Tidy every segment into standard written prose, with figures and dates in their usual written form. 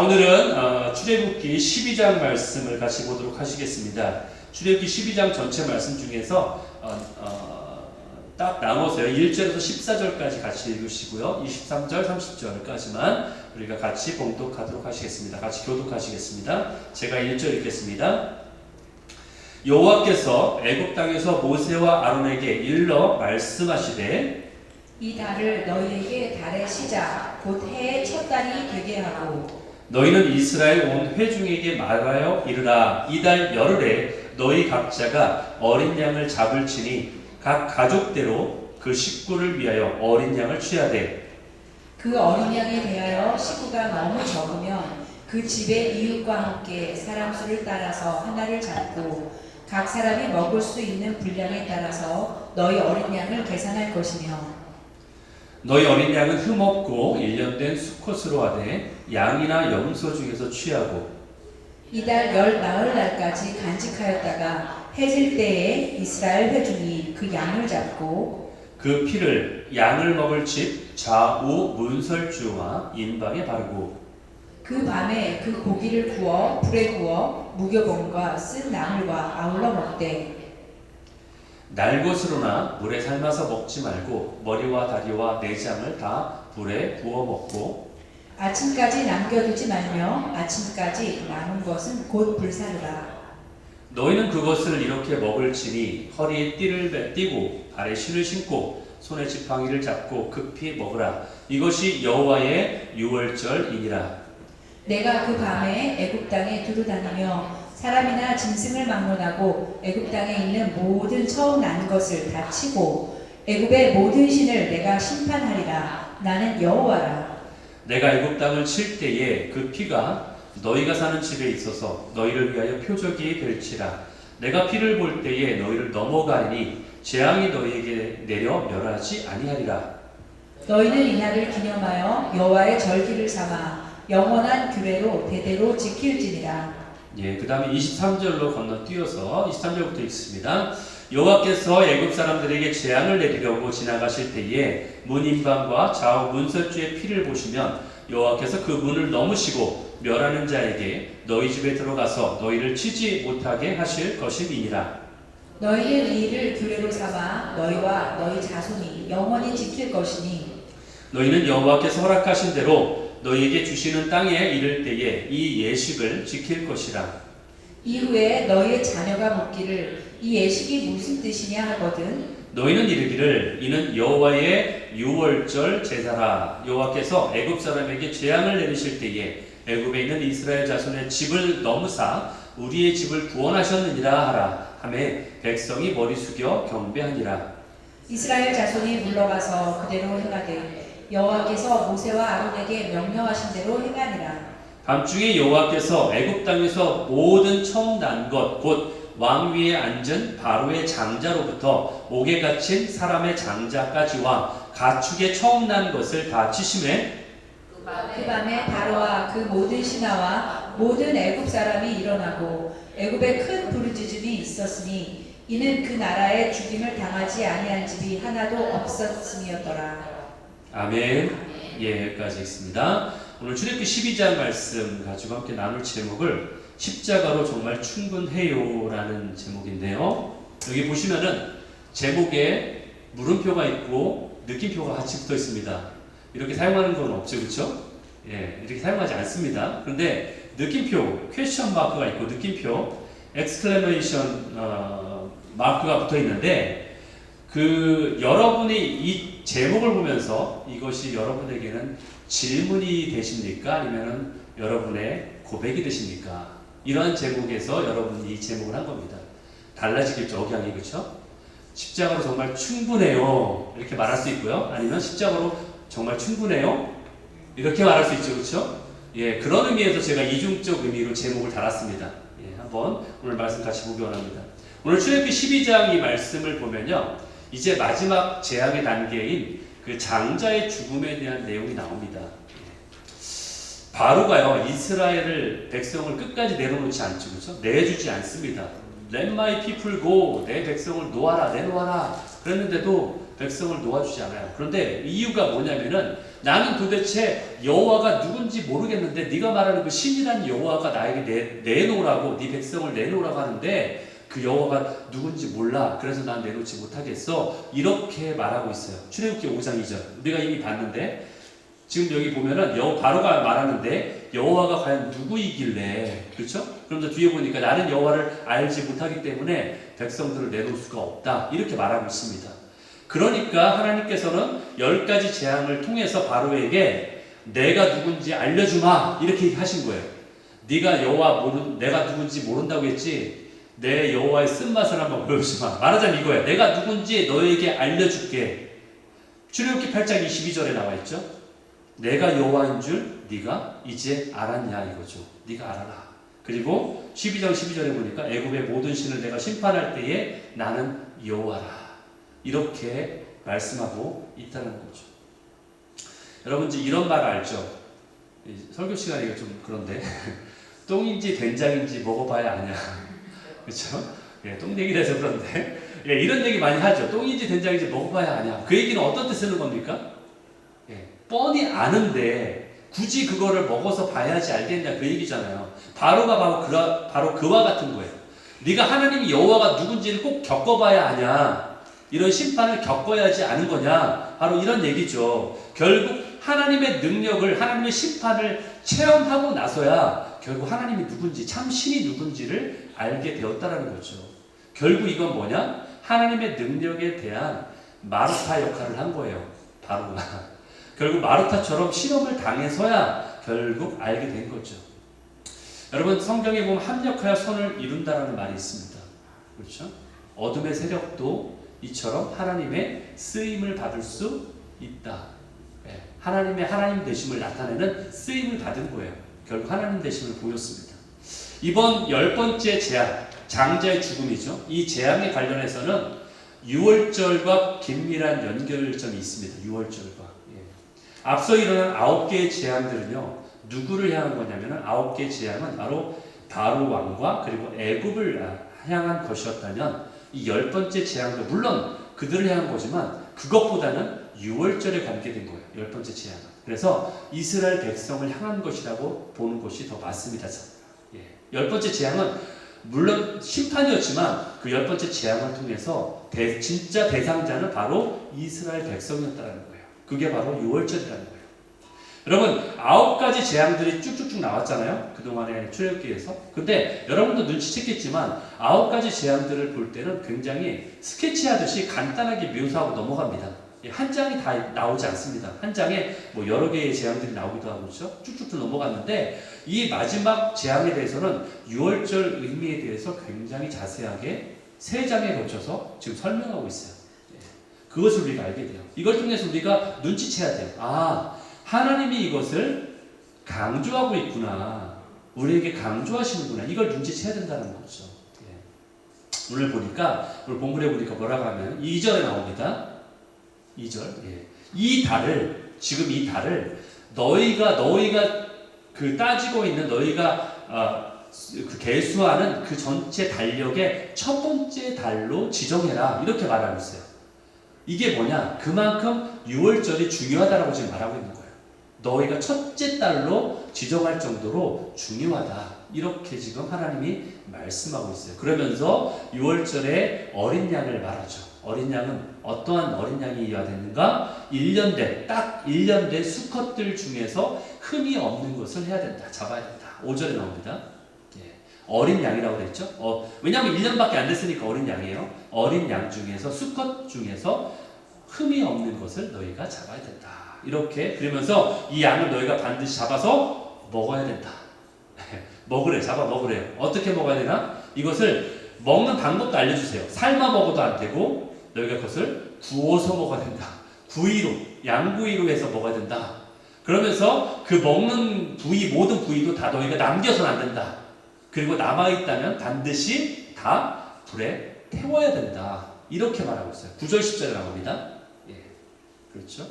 오늘은 출애굽기 12장 말씀을 같이 보도록 하시겠습니다. 출애굽기 12장 전체 말씀 중에서 딱 나눠서요. 1절에서 14절까지 같이 읽으시고요. 23절, 30절까지만 우리가 같이 봉독하도록 하시겠습니다. 같이 교독하시겠습니다. 제가 1절 읽겠습니다. 여호와께서 애굽 땅에서 모세와 아론에게 일러 말씀하시되 이 달을 너희에게 달의 시작 곧 해의 첫 달이 되게 하고 너희는 이스라엘 온 회중에게 말하여 이르라. 이달 열흘에 너희 각자가 어린 양을 잡을지니 각 가족대로 그 식구를 위하여 어린 양을 취하되 그 어린 양에 대하여 식구가 너무 적으면 그 집의 이웃과 함께 사람 수를 따라서 하나를 잡고 각 사람이 먹을 수 있는 분량에 따라서 너희 어린 양을 계산할 것이며 너희 어린 양은 흠없고 1년 된 수컷으로 하되 양이나 염소 중에서 취하고 이달 열 나흘날까지 간직하였다가 해질 때에 이스라엘 회중이 그 양을 잡고 그 피를 양을 먹을 집 좌우 문설주와 인방에 바르고 그 밤에 그 고기를 구워 불에 구워 무교봉과 쓴 나물과 아울러 먹되 날 것으로나 물에 삶아서 먹지 말고 머리와 다리와 내장을 다 불에 구워 먹고 아침까지 남겨두지 말며 아침까지 남은 것은 곧 불사르라. 너희는 그것을 이렇게 먹을지니 허리에 띠를 띠고 발에 신을 신고 손에 지팡이를 잡고 급히 먹으라. 이것이 여호와의 유월절이니라. 내가 그 밤에 애굽 땅에 두루다니며 사람이나 짐승을 막론하고 애굽 땅에 있는 모든 처음 난 것을 다 치고 애굽의 모든 신을 내가 심판하리라. 나는 여호와라. 내가 애굽 땅을 칠 때에 그 피가 너희가 사는 집에 있어서 너희를 위하여 표적이 될지라. 내가 피를 볼 때에 너희를 넘어가리니 재앙이 너희에게 내려 멸하지 아니하리라. 너희는 이날을 기념하여 여호와의 절기를 삼아 영원한 규례로 대대로 지킬지니라. 예, 그 다음에 23절로 건너뛰어서 23절부터 읽습니다. 여호와께서 애굽 사람들에게 재앙을 내리려고 지나가실 때에 문인방과 좌우 문설주의 피를 보시면 여호와께서 그 문을 넘으시고 멸하는 자에게 너희 집에 들어가서 너희를 치지 못하게 하실 것임이니라. 너희는 이 일을 규례로 삼아 너희와 너희 자손이 영원히 지킬 것이니 너희는 여호와께서 허락하신 대로 너희에게 주시는 땅에 이를 때에 이 예식을 지킬 것이라. 이후에 너희의 자녀가 묻기를 이 예식이 무슨 뜻이냐 하거든 너희는 이르기를 이는 여호와의 유월절 제사라. 여호와께서 애굽 사람에게 재앙을 내리실 때에 애굽에 있는 이스라엘 자손의 집을 넘으사 우리의 집을 구원하셨느니라 하라 하매 백성이 머리 숙여 경배하니라. 이스라엘 자손이 물러가서 그대로 행하되 여호와께서 모세와 아론에게 명령하신 대로 행하니라. 밤중에 여호와께서 애굽 땅에서 모든 처음 난 것 곧 왕 위에 앉은 바로의 장자로부터 옥에 갇힌 사람의 장자까지와 가축의 처음 난 것을 다 치심에 그 밤에 바로와 그 모든 신하와 모든 애굽 사람이 일어나고 애굽에 큰 부르짖음이 있었으니 이는 그 나라에 죽임을 당하지 아니한 집이 하나도 없었음이었더라. 아멘. 예, 여기까지 있습니다. 오늘 출애굽기 12장 말씀 가지고 함께 나눌 제목을 십자가로 정말 충분해요라는 제목인데요. 여기 보시면은 제목에 물음표가 있고 느낌표가 같이 붙어 있습니다. 이렇게 사용하는 건 없죠, 그렇죠? 예, 이렇게 사용하지 않습니다. 그런데 느낌표, 퀘스천 마크가 있고 느낌표, 엑스클레메이션 마크가 붙어 있는데 여러분이 이 제목을 보면서 이것이 여러분에게는 질문이 되십니까? 아니면은 여러분의 고백이 되십니까? 이러한 제목에서 여러분이 이 제목을 한 겁니다. 달라지겠죠, 억양이, 그렇죠? 십자가로 정말 충분해요. 이렇게 말할 수 있고요. 아니면 십자가로 정말 충분해요. 이렇게 말할 수 있죠, 그렇죠? 예, 그런 의미에서 제가 이중적 의미로 제목을 달았습니다. 예, 한번 오늘 말씀 같이 보기 원합니다. 오늘 출애굽기 12장 이 말씀을 보면요, 이제 마지막 재앙의 단계인 그 장자의 죽음에 대한 내용이 나옵니다. 바로가요, 이스라엘을 백성을 끝까지 내려놓지 않죠, 그렇죠? 내주지 않습니다. Let my people go, 내 백성을 놓아라, 내놓아라. 그랬는데도 백성을 놓아주지 않아요. 그런데 이유가 뭐냐면은 나는 도대체 여호와가 누군지 모르겠는데 네가 말하는 그 신이란 여호와가 나에게 내놓으라고, 네 백성을 내놓으라고 하는데 그 여호와가 누군지 몰라. 그래서 난 내놓지 못하겠어. 이렇게 말하고 있어요. 출애굽기 5장 2절. 우리가 이미 봤는데 지금 여기 보면은 바로가 말하는데 여호와가 과연 누구이길래, 그렇죠? 그럼 뒤에 보니까 나는 여호와를 알지 못하기 때문에 백성들을 내놓을 수가 없다. 이렇게 말하고 있습니다. 그러니까 하나님께서는 10가지 재앙을 통해서 바로에게 내가 누군지 알려주마 이렇게 하신 거예요. 네가 내가 누군지 모른다고 했지? 내 여호와의 쓴맛을 한번 보여주마. 말하자면 이거야. 내가 누군지 너에게 알려줄게. 출애굽기 8장 22절에 나와 있죠. 내가 여호와인 줄 네가 이제 알았냐 이거죠. 네가 알아라. 그리고 12장 12절에 보니까 애굽의 모든 신을 내가 심판할 때에 나는 여호와라. 이렇게 말씀하고 있다는 거죠. 여러분 이제 이런 말 알죠? 설교 시간이가 좀 그런데 똥인지 된장인지 먹어봐야 아냐. 그렇죠? 예, 똥 얘기를 해서 그런데 예, 이런 얘기 많이 하죠. 똥인지 된장인지 먹어봐야 아냐. 그 얘기는 어떤 때 쓰는 겁니까? 예, 뻔히 아는데 굳이 그거를 먹어서 봐야지 알겠냐 그 얘기잖아요. 바로 그와 같은 거예요. 네가 하나님이 여호와가 누군지를 꼭 겪어봐야 아냐. 이런 심판을 겪어야지 아는 거냐. 바로 이런 얘기죠. 결국 하나님의 능력을, 하나님의 심판을 체험하고 나서야 결국 하나님이 누군지, 참 신이 누군지를 알게 되었다라는 거죠. 결국 이건 뭐냐? 하나님의 능력에 대한 마르타 역할을 한 거예요. 바로가. 결국 마르타처럼 시험을 당해서야 결국 알게 된 거죠. 여러분 성경에 보면 합력하여 선을 이룬다라는 말이 있습니다. 그렇죠? 어둠의 세력도 이처럼 하나님의 쓰임을 받을 수 있다. 하나님 되심을 나타내는 쓰임을 받은 거예요. 결국 하나님 되심을 보였습니다. 이번 10번째 재앙, 장자의 죽음이죠. 이 재앙에 관련해서는 유월절과 긴밀한 연결점이 있습니다. 유월절과. 앞서 일어난 9개의 재앙들은요. 누구를 향한 거냐면 9개의 재앙은 바로 왕과 그리고 애굽을 향한 것이었다면 이 10번째 재앙도 물론 그들을 향한 거지만 그것보다는 유월절에 관계된 거예요. 10번째 재앙은. 그래서 이스라엘 백성을 향한 것이라고 보는 것이 더 맞습니다. 10번째 재앙은 물론 심판이었지만 그 10번째 재앙을 통해서 진짜 대상자는 바로 이스라엘 백성이었다는 거예요. 그게 바로 유월절이라는 거예요. 여러분 9가지 재앙들이 쭉쭉쭉 나왔잖아요. 그동안의 출애굽기에서. 근데 여러분도 눈치챘겠지만 9가지 재앙들을 볼 때는 굉장히 스케치하듯이 간단하게 묘사하고 넘어갑니다. 한 장이 다 나오지 않습니다. 한 장에 뭐 여러 개의 재앙들이 나오기도 하고 그렇죠? 쭉쭉쭉 넘어갔는데 이 마지막 재앙에 대해서는 유월절 의미에 대해서 굉장히 자세하게 3장에 걸쳐서 지금 설명하고 있어요. 그것을 우리가 알게 돼요. 이걸 통해서 우리가 눈치채야 돼요. 하나님이 이것을 강조하고 있구나. 우리에게 강조하시는구나. 이걸 눈치채야 된다는 거죠. 오늘 본문에 보니까 뭐라고 하면 2절에 나옵니다. 2절. 지금 이 달을 너희가 그 따지고 있는 너희가 그 계수하는 그 전체 달력의 첫 번째 달로 지정해라. 이렇게 말하고 있어요. 이게 뭐냐? 그만큼 유월절이 중요하다라고 지금 말하고 있는 거예요. 너희가 첫째 달로 지정할 정도로 중요하다. 이렇게 지금 하나님이 말씀하고 있어요. 그러면서 유월절에 어린 양을 말하죠. 어린 양은 어떠한 어린 양이어야 되는가? 딱 1년 된 수컷들 중에서 흠이 없는 것을 해야 된다. 잡아야 된다. 5절에 나옵니다. 어린 양이라고 됐죠? 왜냐하면 1년밖에 안 됐으니까 어린 양이에요. 어린 양 중에서 수컷 중에서 흠이 없는 것을 너희가 잡아야 된다. 이렇게 그러면서 이 양을 너희가 반드시 잡아서 먹어야 된다. 잡아 먹으래요. 어떻게 먹어야 되나? 이것을 먹는 방법도 알려주세요. 삶아 먹어도 안 되고 너희가 그것을 구워서 먹어야 된다. 양구이로 해서 먹어야 된다. 그러면서 그 먹는 모든 부위도 다 너희가 남겨서는 안 된다. 그리고 남아있다면 반드시 다 불에 태워야 된다. 이렇게 말하고 있어요. 9절 10절에 나옵니다. 그렇죠?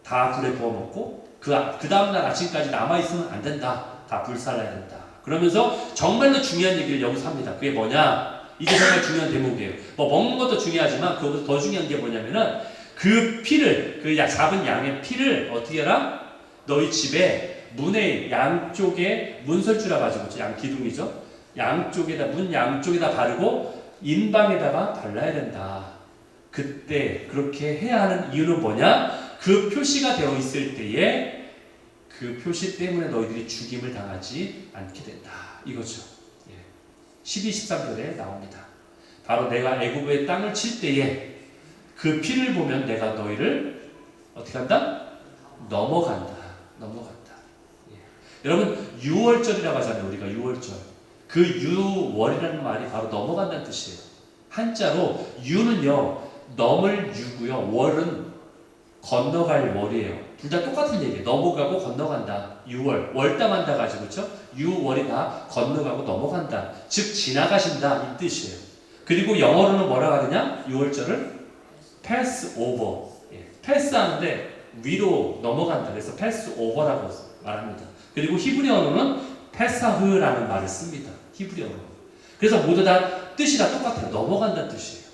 다 불에 구워 먹고 그 다음날 아침까지 남아있으면 안 된다. 다 불살라야 된다. 그러면서 정말로 중요한 얘기를 여기서 합니다. 그게 뭐냐? 이게 정말 중요한 대목이에요. 먹는 것도 중요하지만 그것보다 더 중요한 게 뭐냐면은 그 피를, 그 잡은 양의 피를 어떻게 해라? 너희 집에 문의 양쪽에 문설주라 가지고, 양 기둥이죠. 양쪽에다, 문 양쪽에다 바르고 인방에다가 발라야 된다. 그때 그렇게 해야 하는 이유는 뭐냐? 그 표시가 되어 있을 때에 그 표시 때문에 너희들이 죽임을 당하지 않게 된다. 이거죠. 12, 13절에 나옵니다. 바로 내가 애굽의 땅을 칠 때에 그 피를 보면 내가 너희를 어떻게 한다? 넘어간다. 여러분 6월절이라고 하잖아요. 우리가 6월절. 그 유월이라는 말이 바로 넘어간다는 뜻이에요. 한자로 유는요 넘을 유고요, 월은 건너갈 월이에요. 둘 다 똑같은 얘기예요. 넘어가고 건너간다. 6월, 월담한다 가지고, 그렇죠? 6월이 다 건너가고 넘어간다. 즉 지나가신다 이 뜻이에요. 그리고 영어로는 뭐라고 하느냐? 6월절을 pass over. 패스하는데 위로 넘어간다. 그래서 pass over라고 말합니다. 그리고 히브리어로는 페사흐라는 말을 씁니다. 히브리어로. 그래서 모두 다 뜻이 다 똑같아요. 넘어간다는 뜻이에요.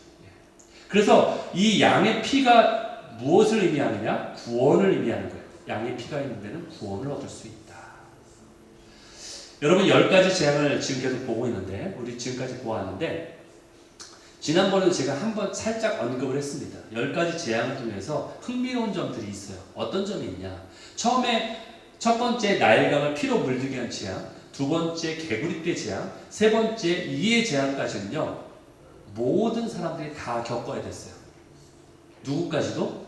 그래서 이 양의 피가 무엇을 의미하느냐? 구원을 의미하는 거예요. 양의 피가 있는 데는 구원을 얻을 수 있다. 여러분 10가지 재앙을 지금 계속 보고 있는데, 우리 지금까지 보았는데, 지난번에도 제가 한번 살짝 언급을 했습니다. 10가지 재앙 중에서 흥미로운 점들이 있어요. 어떤 점이 있냐? 처음에 첫 번째 나일강을 피로 물들게 한 재앙, 두 번째 개구리떼 재앙, 세 번째 이의 재앙까지는요 모든 사람들이 다 겪어야 됐어요. 누구까지도?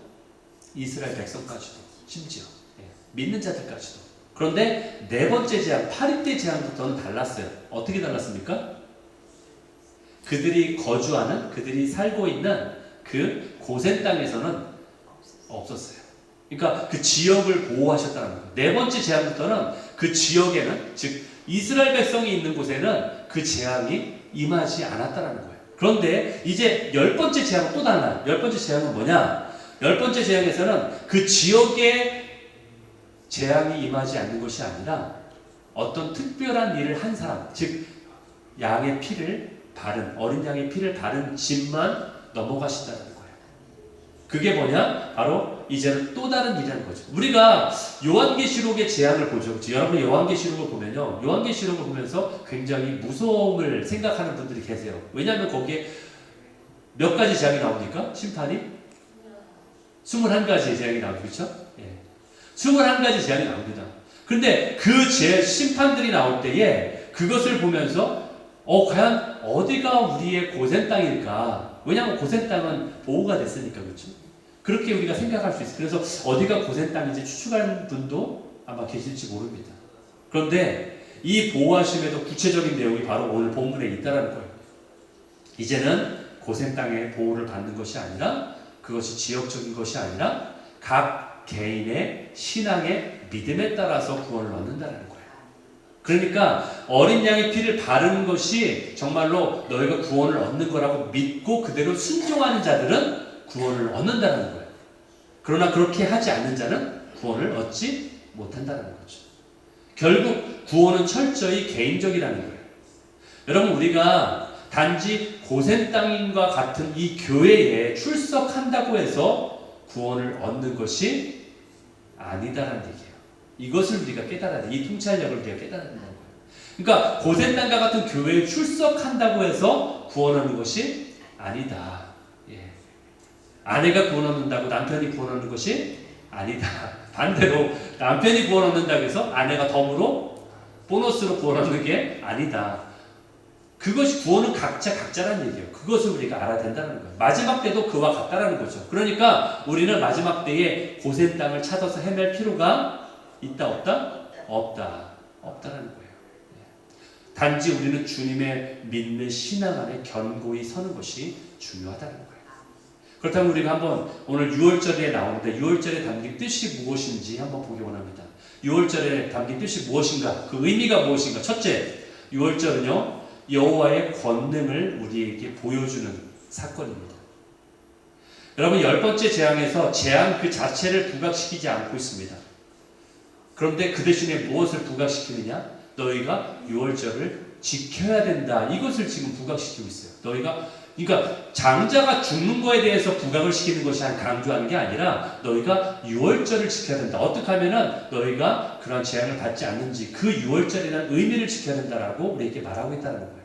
이스라엘 백성까지도, 심지어 믿는 자들까지도. 그런데 네 번째 재앙, 파리떼 재앙부터는 달랐어요. 어떻게 달랐습니까? 그들이 거주하는, 그들이 살고 있는 그 고센 땅에서는 없었어요. 그러니까 그 지역을 보호하셨다는 거예요. 네 번째 재앙부터는 그 지역에는, 즉 이스라엘 백성이 있는 곳에는 그 재앙이 임하지 않았다는 거예요. 그런데 이제 10번째 재앙은 또 달라요. 10번째 재앙은 뭐냐? 10번째 재앙에서는 그 지역에 재앙이 임하지 않는 것이 아니라 어떤 특별한 일을 한 사람, 즉 양의 피를 바른, 어린 양의 피를 바른 집만 넘어가신다는 거예요. 그게 뭐냐? 바로 이제는 또 다른 일이라는 거죠. 우리가 요한계시록의 재앙을 보죠. 그렇죠? 여러분 요한계시록을 보면요, 요한계시록을 보면서 굉장히 무서움을 생각하는 분들이 계세요. 왜냐하면 거기에 몇 가지 재앙이 나옵니까? 심판이? 21가지 재앙이 나오죠. 그렇죠? 21가지 재앙이 나옵니다. 근데 그 심판들이 나올 때에 그것을 보면서 과연 어디가 우리의 고센 땅일까? 왜냐하면 고센 땅은 보호가 됐으니까. 그렇죠? 그렇게 우리가 생각할 수 있어요. 그래서 어디가 고센 땅인지 추측하는 분도 아마 계실지 모릅니다. 그런데 이 보호하심에도 구체적인 내용이 바로 오늘 본문에 있다는 거예요. 이제는 고센 땅의 보호를 받는 것이 아니라, 그것이 지역적인 것이 아니라 각 개인의 신앙의 믿음에 따라서 구원을 얻는다는 거예요. 그러니까 어린 양의 피를 바르는 것이 정말로 너희가 구원을 얻는 거라고 믿고 그대로 순종하는 자들은 구원을 얻는다는 거예요. 그러나 그렇게 하지 않는 자는 구원을 얻지 못한다는 거죠. 결국 구원은 철저히 개인적이라는 거예요. 여러분 우리가 단지 고센 땅인과 같은 이 교회에 출석한다고 해서 구원을 얻는 것이 아니다라는 얘기예요. 이것을 우리가 깨달아야 돼. 이 통찰력을 우리가 깨달아야 된다는 거예요. 그러니까 고센 땅과 같은 교회에 출석한다고 해서 구원 얻는 것이 아니다. 아내가 구원 얻는다고 남편이 구원 얻는 것이 아니다. 반대로 남편이 구원 얻는다고 해서 아내가 덤으로 보너스로 구원 얻는 게 아니다. 그것이 구원은 각자라는 얘기예요. 그것을 우리가 알아야 된다는 거예요. 마지막 때도 그와 같다라는 거죠. 그러니까 우리는 마지막 때에 고센 땅을 찾아서 헤맬 필요가 있다 없다? 없다라는 거예요. 단지 우리는 주님의 믿는 신앙 안에 견고히 서는 것이 중요하다는 거예요. 그렇다면 우리가 한번 오늘 6월절에 나오는데 6월절에 담긴 뜻이 무엇인지 한번 보기 원합니다. 6월절에 담긴 뜻이 무엇인가? 그 의미가 무엇인가? 첫째, 6월절은요 여호와의 권능을 우리에게 보여주는 사건입니다. 여러분 10번째 재앙에서 재앙 그 자체를 부각시키지 않고 있습니다. 그런데 그 대신에 무엇을 부각시키느냐? 너희가 6월절을 지켜야 된다. 이것을 지금 부각시키고 있어요. 너희가 그러니까 장자가 죽는 거에 대해서 부각을 시키는 것이 강조하는 게 아니라 너희가 유월절을 지켜야 된다. 어떻게 하면은 너희가 그런 재앙을 받지 않는지 그 유월절이라는 의미를 지켜야 된다라고 우리에게 말하고 있다는 거예요.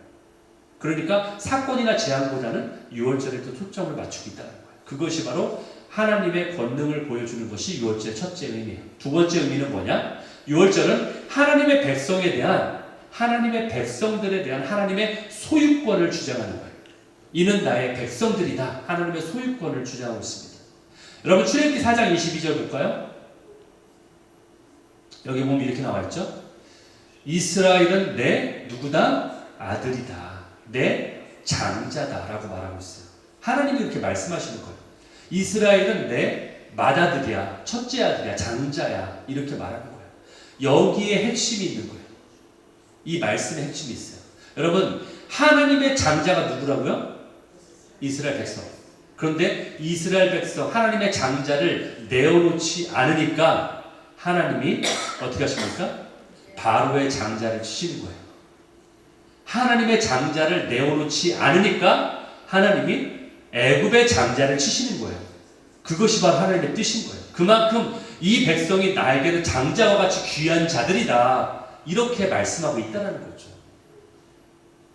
그러니까 사건이나 재앙보다는 유월절에 또 초점을 맞추고 있다는 거예요. 그것이 바로 하나님의 권능을 보여주는 것이 유월절의 첫째 의미예요. 두 번째 의미는 뭐냐? 유월절은 하나님의 백성에 대한 하나님의 백성들에 대한 하나님의 소유권을 주장하는 거예요. 이는 나의 백성들이다. 하나님의 소유권을 주장하고 있습니다. 여러분 출애굽기 4장 22절 볼까요? 여기 보면 이렇게 나와 있죠. 이스라엘은 내 누구다? 아들이다. 내 장자다 라고 말하고 있어요. 하나님이 이렇게 말씀하시는 거예요. 이스라엘은 내 맏아들이야, 첫째 아들이야, 장자야 이렇게 말하는 거예요. 여기에 핵심이 있는 거예요. 이 말씀에 핵심이 있어요. 여러분 하나님의 장자가 누구라고요? 이스라엘 백성. 그런데 이스라엘 백성 하나님의 장자를 내어놓지 않으니까 하나님이 어떻게 하십니까? 바로의 장자를 치시는 거예요. 하나님의 장자를 내어놓지 않으니까 하나님이 애굽의 장자를 치시는 거예요. 그것이 바로 하나님의 뜻인 거예요. 그만큼 이 백성이 나에게는 장자와 같이 귀한 자들이다. 이렇게 말씀하고 있다는 거죠.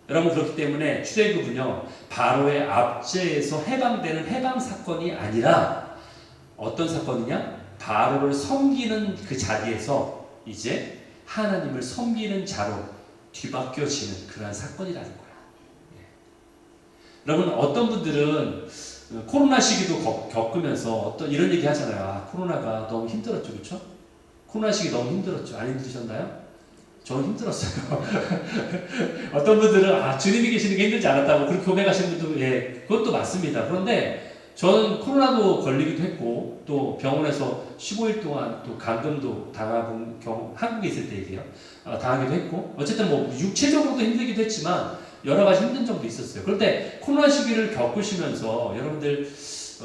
여러분 그렇기 때문에 출애굽은요 바로의 압제에서 해방되는 해방 사건이 아니라 어떤 사건이냐? 바로를 섬기는 그 자리에서 이제 하나님을 섬기는 자로 뒤바뀌어지는 그러한 사건이라는 거예요. 여러분 어떤 분들은 코로나 시기도 겪으면서 어떤 이런 얘기 하잖아요. 아, 코로나가 너무 힘들었죠, 그렇죠? 코로나 시기 너무 힘들었죠. 안 힘드셨나요? 저는 힘들었어요. 어떤 분들은 주님이 계시는 게 힘들지 않았다고 그렇게 고백하시는 분도 그것도 맞습니다. 그런데 저는 코로나도 걸리기도 했고 또 병원에서 15일 동안 또 감금도 당해본 경우 한국에 있을 때 얘기해요. 당하기도 했고 어쨌든 뭐 육체적으로도 힘들기도 했지만 여러 가지 힘든 점도 있었어요. 그런데 코로나 시기를 겪으시면서 여러분들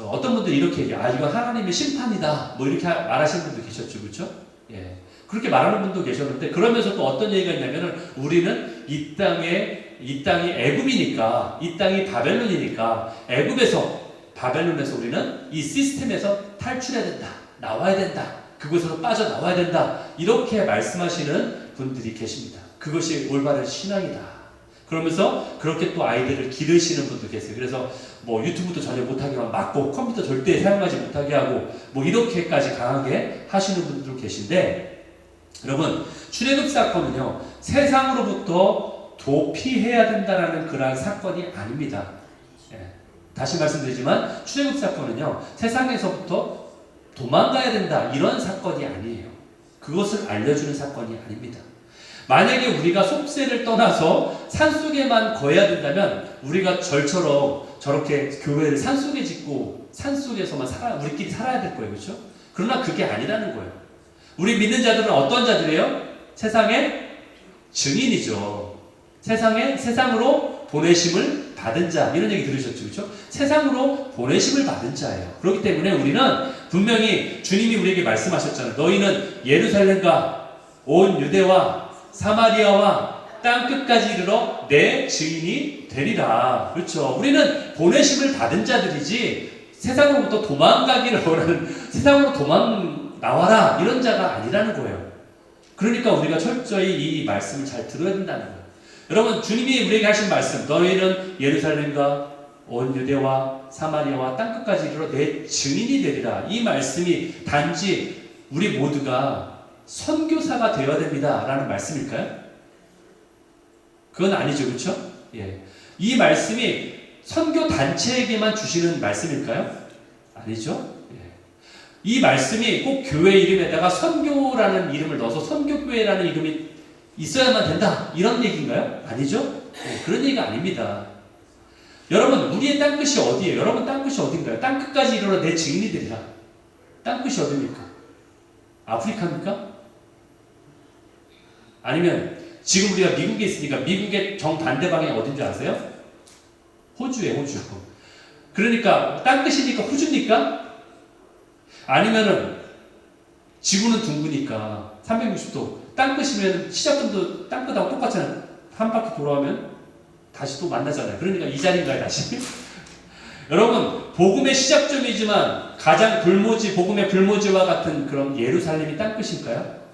어떤 분들이 이렇게 얘기해요. 이건 하나님의 심판이다. 뭐 이렇게 말하시는 분도 계셨죠, 그렇죠? 예. 그렇게 말하는 분도 계셨는데 그러면서 또 어떤 얘기가 있냐면은 우리는 이 땅이 애굽이니까 이 땅이 바벨론이니까 애굽에서 바벨론에서 우리는 이 시스템에서 탈출해야 된다. 나와야 된다. 그곳에서 빠져나와야 된다. 이렇게 말씀하시는 분들이 계십니다. 그것이 올바른 신앙이다. 그러면서 그렇게 또 아이들을 기르시는 분도 계세요. 그래서 뭐 유튜브도 전혀 못하게만 막고 컴퓨터 절대 사용하지 못하게 하고 뭐 이렇게까지 강하게 하시는 분들도 계신데 여러분 출애굽 사건은요 세상으로부터 도피해야 된다라는 그러한 사건이 아닙니다. 다시 말씀드리지만 출애굽 사건은요 세상에서부터 도망가야 된다 이런 사건이 아니에요. 그것을 알려주는 사건이 아닙니다. 만약에 우리가 속세를 떠나서 산속에만 거해야 된다면 우리가 절처럼 저렇게 교회를 산속에 짓고 산속에서만 우리끼리 살아야 될 거예요. 그렇죠? 그러나 그게 아니라는 거예요. 우리 믿는 자들은 어떤 자들이에요? 세상의 증인이죠. 세상으로 보내심을 받은 자 이런 얘기 들으셨죠, 그렇죠? 세상으로 보내심을 받은 자예요. 그렇기 때문에 우리는 분명히 주님이 우리에게 말씀하셨잖아요. 너희는 예루살렘과 온 유대와 사마리아와 땅 끝까지 이르러 내 증인이 되리라. 그렇죠? 우리는 보내심을 받은 자들이지 세상으로부터 도망가기를 원하는 세상으로 나와라 이런 자가 아니라는 거예요. 그러니까 우리가 철저히 이 말씀을 잘 들어야 된다는 거예요. 여러분 주님이 우리에게 하신 말씀 너희는 예루살렘과 온 유대와 사마리아와 땅끝까지 이르러 내 증인이 되리라. 이 말씀이 단지 우리 모두가 선교사가 되어야 됩니다 라는 말씀일까요? 그건 아니죠, 그렇죠? 예. 이 말씀이 선교 단체에게만 주시는 말씀일까요? 아니죠. 이 말씀이 꼭 교회 이름에다가 선교라는 이름을 넣어서 선교교회라는 이름이 있어야만 된다 이런 얘기인가요? 아니죠? 그런 얘기가 아닙니다. 여러분 우리의 땅끝이 어디예요? 여러분 땅끝이 어딘가요? 땅끝까지 이르러 내 증인이 되리라. 땅끝이 어디입니까? 아프리카입니까? 아니면 지금 우리가 미국에 있으니까 미국의 정반대 방향이 어딘지 아세요? 호주예요, 호주. 그러니까 땅끝이니까 호주입니까? 아니면은 지구는 둥그니까 360도 땅끝이면 시작점도 땅끝하고 똑같잖아요. 한 바퀴 돌아오면 다시 또 만나잖아요. 그러니까 이 자리인가요, 다시? 여러분, 복음의 시작점이지만 가장 복음의 불모지와 같은 그런 예루살렘이 땅끝일까요?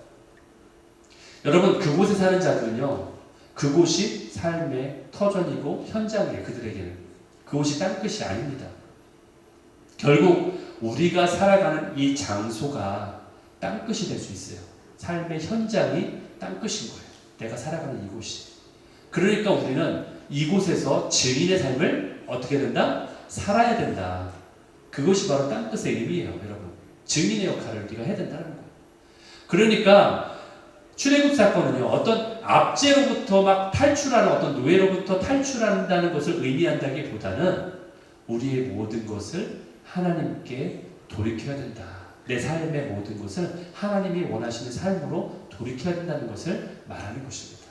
여러분, 그곳에 사는 자들은요, 그곳이 삶의 터전이고 현장이에요. 그들에게는 그곳이 땅끝이 아닙니다. 결국 우리가 살아가는 이 장소가 땅끝이 될 수 있어요. 삶의 현장이 땅끝인 거예요. 내가 살아가는 이곳이. 그러니까 우리는 이곳에서 증인의 삶을 어떻게 된다? 살아야 된다. 그것이 바로 땅끝의 의미예요, 여러분. 증인의 역할을 우리가 해야 된다는 거예요. 그러니까 출애굽 사건은요, 어떤 압제로부터 막 탈출하는, 어떤 노예로부터 탈출한다는 것을 의미한다기보다는 우리의 모든 것을 하나님께 돌이켜야 된다. 내 삶의 모든 것을 하나님이 원하시는 삶으로 돌이켜야 된다는 것을 말하는 것입니다.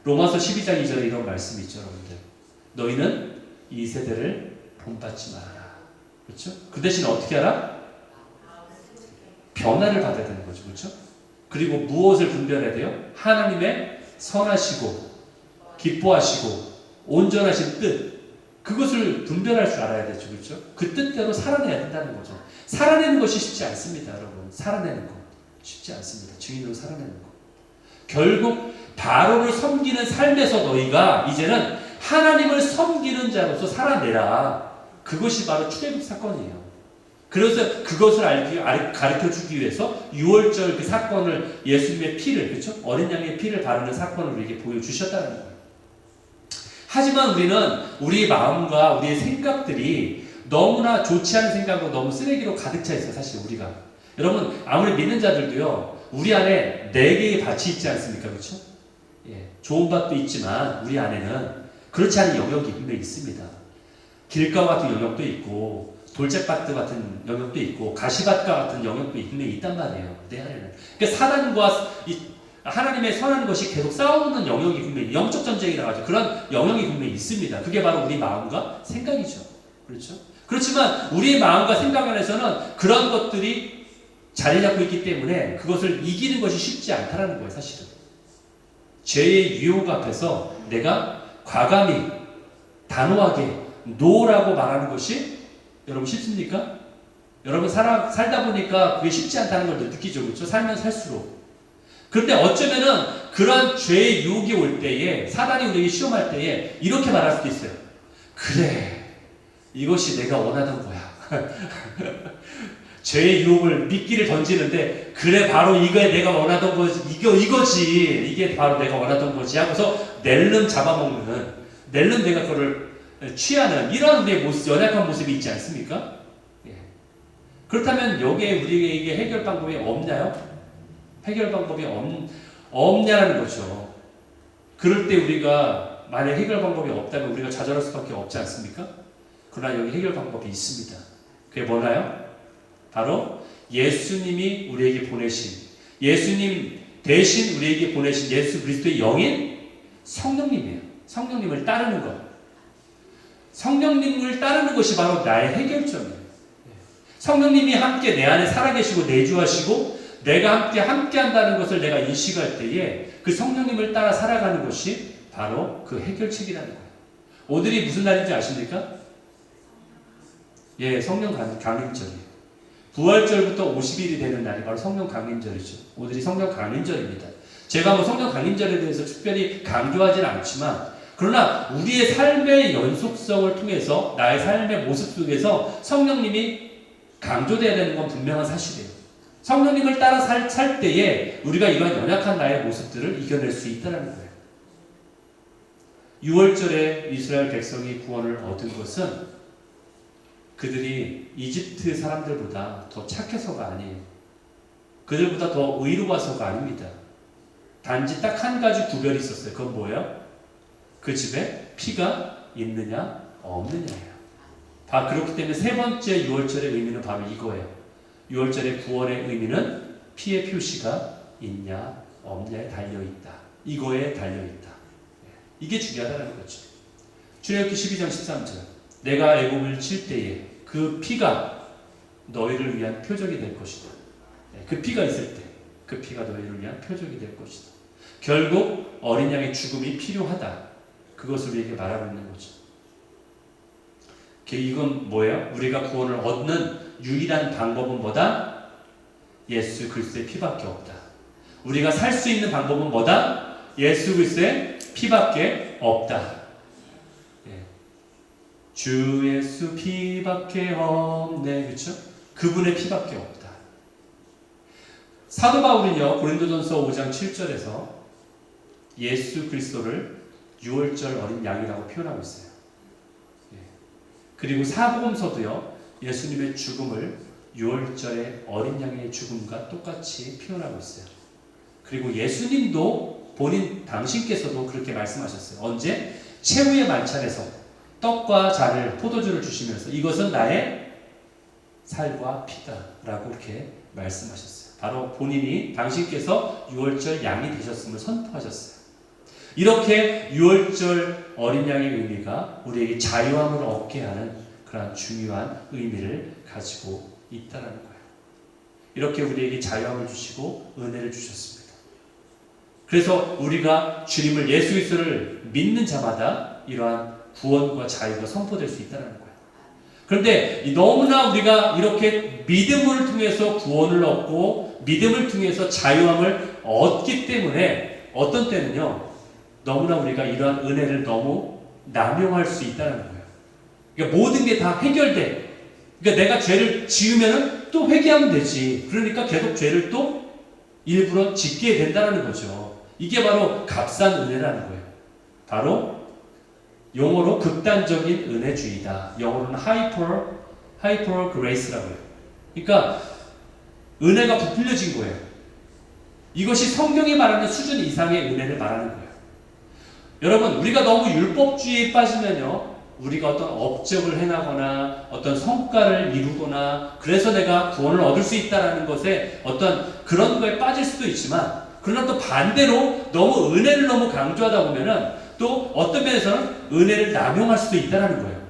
로마서 12장 2절에 이런 말씀이 있죠, 여러분들. 너희는 이 세대를 본받지 말아라. 그렇죠? 그 대신 어떻게 하라? 변화를 받아야 되는 거죠. 그렇죠? 그리고 무엇을 분별해야 돼요? 하나님의 선하시고 기뻐하시고 온전하신 뜻, 그것을 분별할 줄 알아야 되죠. 그렇죠? 그 뜻대로 살아내야 된다는 거죠. 살아내는 것이 쉽지 않습니다, 여러분. 살아내는 거 쉽지 않습니다. 증인으로 살아내는 거. 결국 바로를 섬기는 삶에서 너희가 이제는 하나님을 섬기는 자로서 살아내라. 그것이 바로 출애굽 사건이에요. 그래서 그것을 가르쳐주기 위해서 6월절 그 사건을, 예수님의 피를, 그렇죠? 어린 양의 피를 바르는 사건을 우리에게 보여주셨다는 거예요. 하지만 우리는 우리의 마음과 우리의 생각들이 너무나 좋지 않은 생각으로 너무 쓰레기로 가득 차 있어요, 사실 우리가. 여러분, 아무리 믿는 자들도요, 우리 안에 4개의 밭이 있지 않습니까? 그렇죠? 예, 좋은 밭도 있지만 우리 안에는 그렇지 않은 영역이 분명히 있습니다. 길가 같은 영역도 있고 돌짝밭 같은 영역도 있고 가시밭과 같은 영역도 분명히 있단 말이에요, 내 안에는. 그러니까 사단과 하나님의 선한 것이 계속 싸우는 영역이 분명히, 영적 전쟁이 나가죠. 그런 영역이 분명히 있습니다. 그게 바로 우리 마음과 생각이죠. 그렇죠? 그렇지만 우리의 마음과 생각 안에서는 그런 것들이 자리 잡고 있기 때문에 그것을 이기는 것이 쉽지 않다는 거예요, 사실은. 죄의 유혹 앞에서 내가 과감히 단호하게 노라고 말하는 것이 여러분 쉽습니까? 여러분 살다 보니까 그게 쉽지 않다는 걸 느끼죠. 그렇죠? 살면 살수록. 그런데 어쩌면은 그런 죄의 유혹이 올 때에, 사단이 우리에게 시험할 때에 이렇게 말할 수도 있어요. 그래, 이것이 내가 원하던 거야. 죄의 유혹을 미끼를 던지는데, 그래, 바로 이게 내가 원하던 거지, 이거지, 이게 바로 내가 원하던 거지 하고서 낼름 잡아먹는, 낼름 내가 그거를 취하는 이런 우리의 모습, 연약한 모습이 있지 않습니까? 예. 그렇다면 여기에 우리에게 해결 방법이 없나요? 해결 방법이 없냐는 거죠. 그럴 때 우리가 만약 해결 방법이 없다면 우리가 좌절할 수밖에 없지 않습니까? 그러나 여기 해결 방법이 있습니다. 그게 뭐나요? 바로 예수님이 우리에게 보내신, 예수님 대신 우리에게 보내신 예수 그리스도의 영인 성령님이에요. 성령님을 따르는 것. 성령님을 따르는 것이 바로 나의 해결점이에요. 성령님이 함께 내 안에 살아계시고 내주하시고 내가 함께 한다는 것을 내가 인식할 때에 그 성령님을 따라 살아가는 것이 바로 그 해결책이라는 거예요. 오늘이 무슨 날인지 아십니까? 예, 성령 강림절이에요. 부활절부터 50일이 되는 날이 바로 성령 강림절이죠. 오늘이 성령 강림절입니다. 제가 뭐 성령 강림절에 대해서 특별히 강조하지는 않지만, 그러나 우리의 삶의 연속성을 통해서 나의 삶의 모습 속에서 성령님이 강조되어야 되는 건 분명한 사실이에요. 성령님을 따라 살 때에 우리가 이러한 연약한 나의 모습들을 이겨낼 수 있다는 거예요. 6월절에 이스라엘 백성이 구원을 얻은 것은 그들이 이집트 사람들보다 더 착해서가 아니에요. 그들보다 더 의로워서가 아닙니다. 단지 딱 한 가지 구별이 있었어요. 그건 뭐예요? 그 집에 피가 있느냐 없느냐예요. 그렇기 때문에 세 번째 6월절의 의미는 바로 이거예요. 6월절의 구원의 의미는 피의 표시가 있냐 없냐에 달려있다. 이거에 달려있다. 이게 중요하다는 거죠. 출애굽기 12장 13절, 내가 애굽을 칠 때에 그 피가 너희를 위한 표적이 될 것이다. 그 피가 있을 때 그 피가 너희를 위한 표적이 될 것이다. 결국 어린 양의 죽음이 필요하다. 그것을 우리에게 말하고 있는 거죠. 이건 뭐예요? 우리가 구원을 얻는 유일한 방법은 뭐다? 예수 그리스도의 피밖에 없다. 우리가 살 수 있는 방법은 뭐다? 예수 그리스도의 피밖에 없다. 예. 주 예수 피밖에 없네. 그렇죠? 그분의 피밖에 없다. 사도 바울은요, 고린도전서 5장 7절에서 예수 그리스도를 유월절 어린 양이라고 표현하고 있어요. 예. 그리고 사복음서도요, 예수님의 죽음을 유월절의 어린 양의 죽음과 똑같이 표현하고 있어요. 그리고 예수님도 당신께서도 그렇게 말씀하셨어요. 언제? 최후의 만찬에서 떡과 잔을 포도주를 주시면서 이것은 나의 살과 피다 라고 이렇게 말씀하셨어요. 바로 본인이 당신께서 유월절 양이 되셨음을 선포하셨어요. 이렇게 유월절 어린 양의 의미가 우리에게 자유함을 얻게 하는 그런 중요한 의미를 가지고 있다는 거예요. 이렇게 우리에게 자유함을 주시고 은혜를 주셨습니다. 그래서 우리가 주님을 예수 그리스도를 믿는 자마다 이러한 구원과 자유가 선포될 수 있다는 거예요. 그런데 너무나 우리가 이렇게 믿음을 통해서 구원을 얻고 믿음을 통해서 자유함을 얻기 때문에 어떤 때는요, 너무나 우리가 이러한 은혜를 너무 남용할 수 있다는 거예요. 그러니까 모든 게 다 해결돼. 그러니까 내가 죄를 지으면 또 회개하면 되지. 그러니까 계속 죄를 또 일부러 짓게 된다는 거죠. 이게 바로 값싼 은혜라는 거예요. 바로 용어로 극단적인 은혜주의다. 영어로는 hyper grace라고 해요. 그러니까 은혜가 부풀려진 거예요. 이것이 성경이 말하는 수준 이상의 은혜를 말하는 거예요. 여러분, 우리가 너무 율법주의에 빠지면요, 우리가 어떤 업적을 해나거나 어떤 성과를 이루거나 그래서 내가 구원을 얻을 수 있다는 것에 어떤 그런 거에 빠질 수도 있지만, 그러나 또 반대로 너무 은혜를 너무 강조하다 보면은 또 어떤 면에서는 은혜를 남용할 수도 있다는 거예요.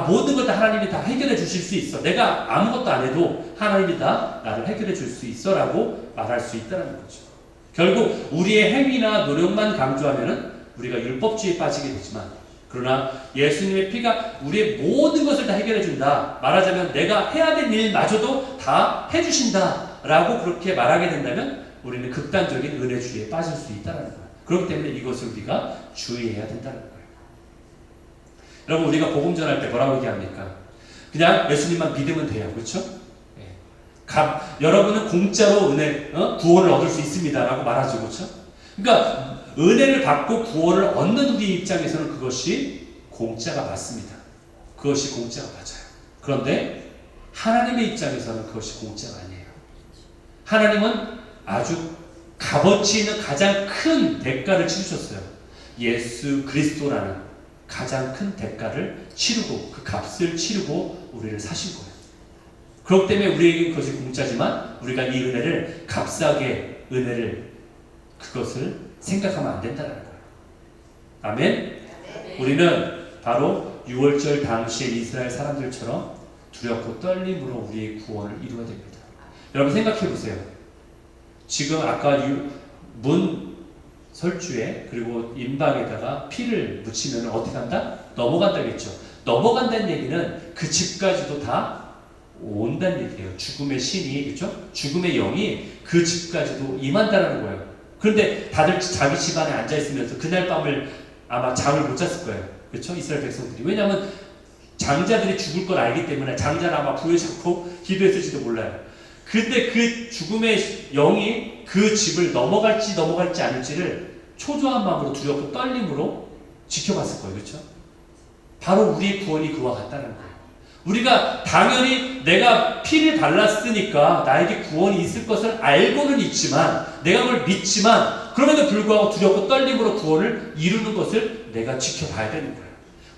모든 걸 다 하나님이 다 해결해 주실 수 있어. 내가 아무것도 안 해도 하나님이 다 나를 해결해 줄 수 있어 라고 말할 수 있다는 거죠. 결국 우리의 행위나 노력만 강조하면은 우리가 율법주의에 빠지게 되지만, 그러나 예수님의 피가 우리의 모든 것을 다 해결해 준다. 말하자면 내가 해야 될 일마저도 다 해주신다 라고 그렇게 말하게 된다면 우리는 극단적인 은혜주의에 빠질 수 있다는 거예요. 그렇기 때문에 이것을 우리가 주의해야 된다는 거예요. 여러분, 우리가 복음 전할 때 뭐라고 얘기합니까? 그냥 예수님만 믿으면 돼요. 그렇죠? 여러분은 공짜로 구원을 얻을 수 있습니다 라고 말하죠. 그렇죠? 그러니까 은혜를 받고 구원을 얻는 우리 입장에서는 그것이 공짜가 맞습니다. 그것이 공짜가 맞아요. 그런데 하나님의 입장에서는 그것이 공짜가 아니에요. 하나님은 아주 값어치 있는 가장 큰 대가를 치르셨어요. 예수 그리스도라는 가장 큰 대가를 치르고 그 값을 치르고 우리를 사신 거예요. 그렇기 때문에 우리에게 그것이 공짜지만 우리가 이 은혜를 값싸게 그것을 생각하면 안 된다는 거예요. 아멘? 우리는 바로 유월절 당시에 이스라엘 사람들처럼 두렵고 떨림으로 우리의 구원을 이루어야 됩니다. 여러분 생각해 보세요. 지금 아까 문 설주에 그리고 임박에다가 피를 묻히면 어떻게 한다? 넘어간다겠죠. 넘어간다는 얘기는 그 집까지도 다 온다는 얘기예요. 죽음의 신이, 그렇죠? 죽음의 영이 그 집까지도 임한다는 거예요. 그런데 다들 자기 집안에 앉아 있으면서 그날 밤을 아마 잠을 못 잤을 거예요. 그렇죠? 이스라엘 백성들이. 왜냐하면 장자들이 죽을 걸 알기 때문에 장자는 아마 부여 잡고 기도했을지도 몰라요. 근데 그 죽음의 영이 그 집을 넘어갈지 않을지를 초조한 마음으로 두렵고 떨림으로 지켜봤을 거예요. 그렇죠? 바로 우리의 구원이 그와 같다는 거예요. 우리가 당연히 내가 피를 발랐으니까 나에게 구원이 있을 것을 알고는 있지만, 내가 그걸 믿지만, 그럼에도 불구하고 두렵고 떨림으로 구원을 이루는 것을 내가 지켜봐야 되는 거예요.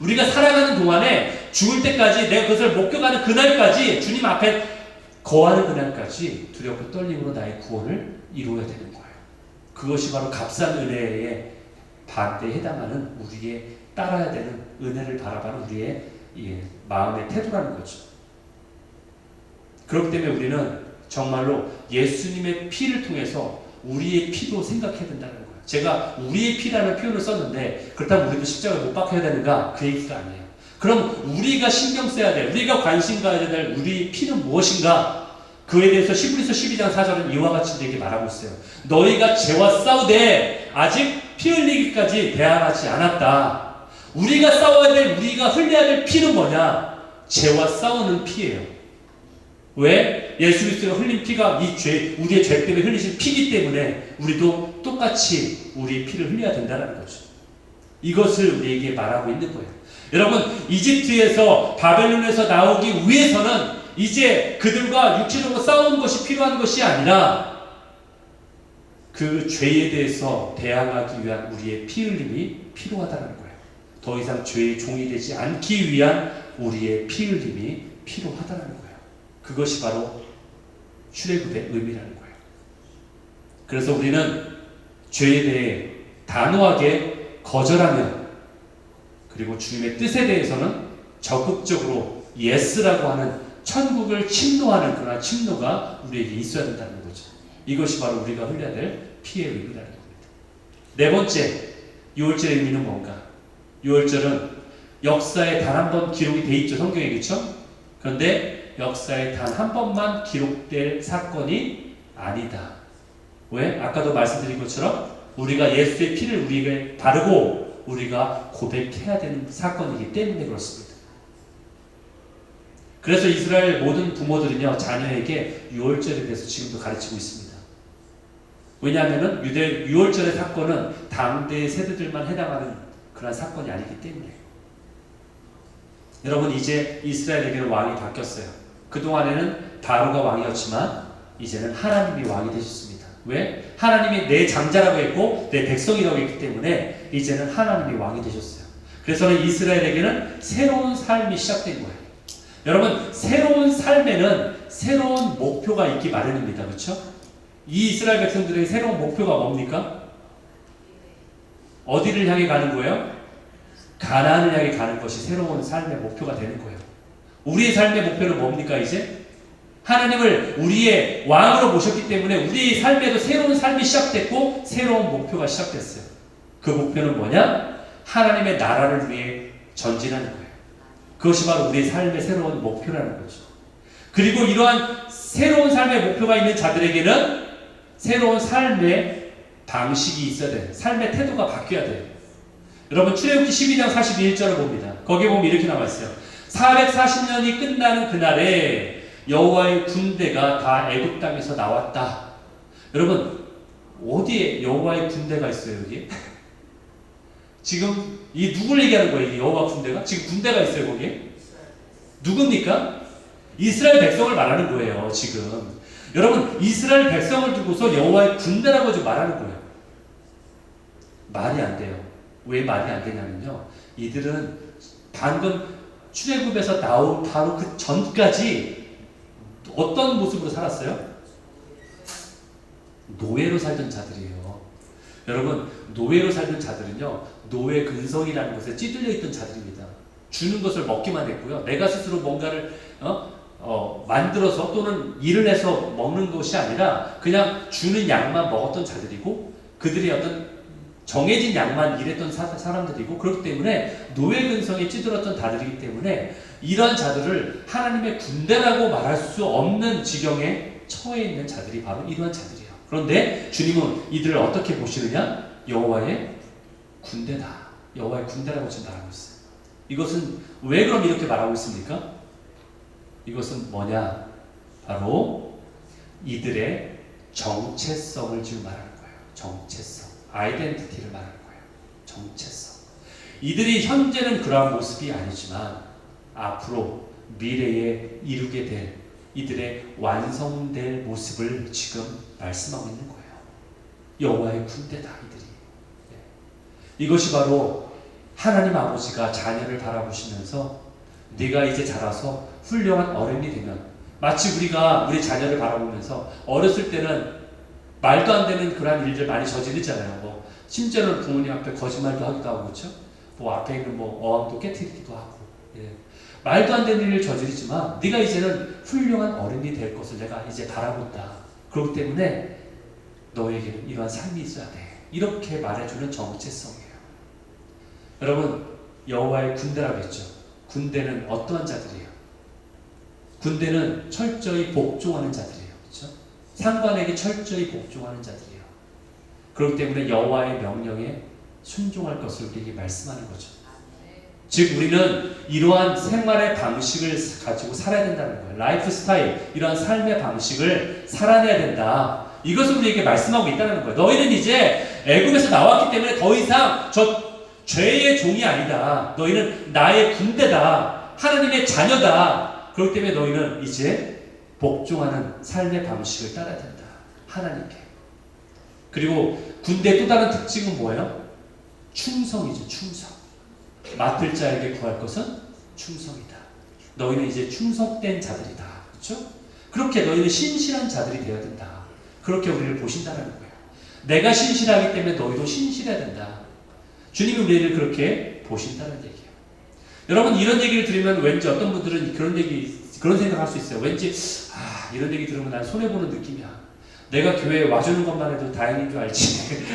우리가 살아가는 동안에 죽을 때까지 내가 그것을 목격하는 그날까지, 주님 앞에 거하는 그날까지 두렵고 떨림으로 나의 구원을 이루어야 되는 거예요. 그것이 바로 값싼 은혜의 반대에 해당하는 우리의 따라야 되는 은혜를 바라보는 우리의 마음의 태도라는 거죠. 그렇기 때문에 우리는 정말로 예수님의 피를 통해서 우리의 피도 생각해야 된다는 거예요. 제가 우리의 피라는 표현을 썼는데 그렇다면 우리도 십자가에 못 박혀야 되는가? 그 얘기가 아니에요. 그럼 우리가 신경 써야 될, 우리가 관심 가져야 될 우리 피는 무엇인가? 그에 대해서 히브리서 12장 4절은 이와 같이 우리에게 말하고 있어요. 너희가 죄와 싸우되 아직 피 흘리기까지 대항하지 않았다. 우리가 싸워야 될, 우리가 흘려야 될 피는 뭐냐? 죄와 싸우는 피예요. 왜? 예수 그리스도가 흘린 피가 이 죄, 우리의 죄 때문에 흘리신 피기 때문에 우리도 똑같이 우리 피를 흘려야 된다는 거죠. 이것을 우리에게 말하고 있는 거예요. 여러분, 이집트에서 바벨론에서 나오기 위해서는 이제 그들과 육체적으로 싸우는 것이 필요한 것이 아니라 그 죄에 대해서 대항하기 위한 우리의 피 흘림이 필요하다는 거예요. 더 이상 죄의 종이 되지 않기 위한 우리의 피 흘림이 필요하다는 거예요. 그것이 바로 출애굽의 의미라는 거예요. 그래서 우리는 죄에 대해 단호하게 거절하며 그리고 주님의 뜻에 대해서는 적극적으로 예스라고 하는 천국을 침노하는 그런 침노가 우리에게 있어야 된다는 거죠. 이것이 바로 우리가 흘려야 될 피의 의미라는 겁니다. 네 번째, 6월절의 의미는 뭔가? 6월절은 역사에 단 한 번 기록이 돼 있죠. 성경에, 그렇죠? 그런데 역사에 단 한 번만 기록될 사건이 아니다. 왜? 아까도 말씀드린 것처럼 우리가 예수의 피를 우리에게 바르고 우리가 고백해야 되는 사건이기 때문에 그렇습니다. 그래서 이스라엘 모든 부모들은요, 자녀에게 유월절에 대해서 지금도 가르치고 있습니다. 왜냐하면 유월절의 사건은 당대의 세대들만 해당하는 그런 사건이 아니기 때문에. 여러분, 이제 이스라엘에게는 왕이 바뀌었어요. 그동안에는 바로가 왕이었지만 이제는 하나님이 왕이 되셨습니다. 왜? 하나님이 내 장자라고 했고 내 백성이라고 했기 때문에 이제는 하나님이 왕이 되셨어요. 그래서는 이스라엘에게는 새로운 삶이 시작된 거예요. 여러분, 새로운 삶에는 새로운 목표가 있기 마련입니다. 그렇죠? 이 이스라엘 백성들의 새로운 목표가 뭡니까? 어디를 향해 가는 거예요? 가나안을 향해 가는 것이 새로운 삶의 목표가 되는 거예요. 우리의 삶의 목표는 뭡니까 이제? 하나님을 우리의 왕으로 모셨기 때문에 우리의 삶에도 새로운 삶이 시작됐고 새로운 목표가 시작됐어요. 그 목표는 뭐냐? 하나님의 나라를 위해 전진하는 거예요. 그것이 바로 우리의 삶의 새로운 목표라는 거죠. 그리고 이러한 새로운 삶의 목표가 있는 자들에게는 새로운 삶의 방식이 있어야 돼요. 삶의 태도가 바뀌어야 돼요. 여러분, 출애굽기 12장 41절을 봅니다. 거기에 보면 이렇게 나와 있어요. 440년이 끝나는 그날에 여호와의 군대가 다 애굽 땅에서 나왔다. 여러분, 어디에 여호와의 군대가 있어요, 여기? 지금 이 누굴 얘기하는 거예요? 이 여호와 군대가? 지금 군대가 있어요, 거기에? 누굽니까? 이스라엘 백성을 말하는 거예요, 지금. 여러분, 이스라엘 백성을 두고서 여호와의 군대라고 좀 말하는 거예요. 말이 안 돼요. 왜 말이 안 되냐면요, 이들은 방금 출애굽에서 나온 바로 그 전까지 어떤 모습으로 살았어요? 노예로 살던 자들이에요. 여러분, 노예로 살던 자들은요, 노예 근성이라는 것에 찌들려 있던 자들입니다. 주는 것을 먹기만 했고요. 내가 스스로 뭔가를 만들어서 또는 일을 해서 먹는 것이 아니라 그냥 주는 양만 먹었던 자들이고 그들이 어떤 정해진 양만 일했던 사람들이고, 그렇기 때문에 노예 근성에 찌들었던 자들이기 때문에 이러한 자들을 하나님의 군대라고 말할 수 없는 지경에 처해 있는 자들이 바로 이러한 자들이에요. 그런데 주님은 이들을 어떻게 보시느냐? 여호와의 군대다. 여호와의 군대라고 지금 말하고 있어요. 이것은 왜 그럼 이렇게 말하고 있습니까? 이것은 뭐냐? 바로 이들의 정체성을 지금 말하는 거예요. 정체성. 아이덴티티를 말하는 거예요. 정체성. 이들이 현재는 그러한 모습이 아니지만 앞으로 미래에 이루게 될 이들의 완성될 모습을 지금 말씀하고 있는 거예요. 여호와의 군대다, 이들이. 이것이 바로 하나님 아버지가 자녀를 바라보시면서 네가 이제 자라서 훌륭한 어른이 되면, 마치 우리가 우리 자녀를 바라보면서 어렸을 때는 말도 안 되는 그런 일들 많이 저지르잖아요. 뭐 심지어는 부모님 앞에 거짓말도 하기도 하고, 그렇죠? 뭐 앞에 있는 뭐 어항도 깨트리기도 하고, 예. 말도 안 되는 일을 저지르지만 네가 이제는 훌륭한 어른이 될 것을 내가 이제 바라본다. 그렇기 때문에 너에게는 이러한 삶이 있어야 돼. 이렇게 말해주는 정체성이에요. 여러분, 여호와의 군대라고 했죠. 군대는 어떠한 자들이에요? 군대는 철저히 복종하는 자들이에요. 그렇죠? 상관에게 철저히 복종하는 자들이에요. 그렇기 때문에 여호와의 명령에 순종할 것을 우리에게 말씀하는 거죠. 즉 우리는 이러한 생활의 방식을 가지고 살아야 된다는 거예요. 라이프 스타일, 이러한 삶의 방식을 살아내야 된다. 이것을 우리에게 말씀하고 있다는 거예요. 너희는 이제 애굽에서 나왔기 때문에 더 이상 저 죄의 종이 아니다. 너희는 나의 군대다. 하나님의 자녀다. 그렇기 때문에 너희는 이제 복종하는 삶의 방식을 따라야 된다. 하나님께. 그리고 군대의 또 다른 특징은 뭐예요? 충성이죠. 충성. 맡을 자에게 구할 것은 충성이다. 너희는 이제 충성된 자들이다. 그렇죠? 그렇게 너희는 신실한 자들이 되어야 된다. 그렇게 우리를 보신다는 거예요. 내가 신실하기 때문에 너희도 신실해야 된다. 주님이 우리를 그렇게 보신다는 얘기예요. 여러분, 이런 얘기를 들으면 왠지 어떤 분들은 그런 생각할 수 있어요. 왠지 이런 얘기 들으면 난 손해보는 느낌이야. 내가 교회에 와주는 것만 해도 다행인 줄 알지.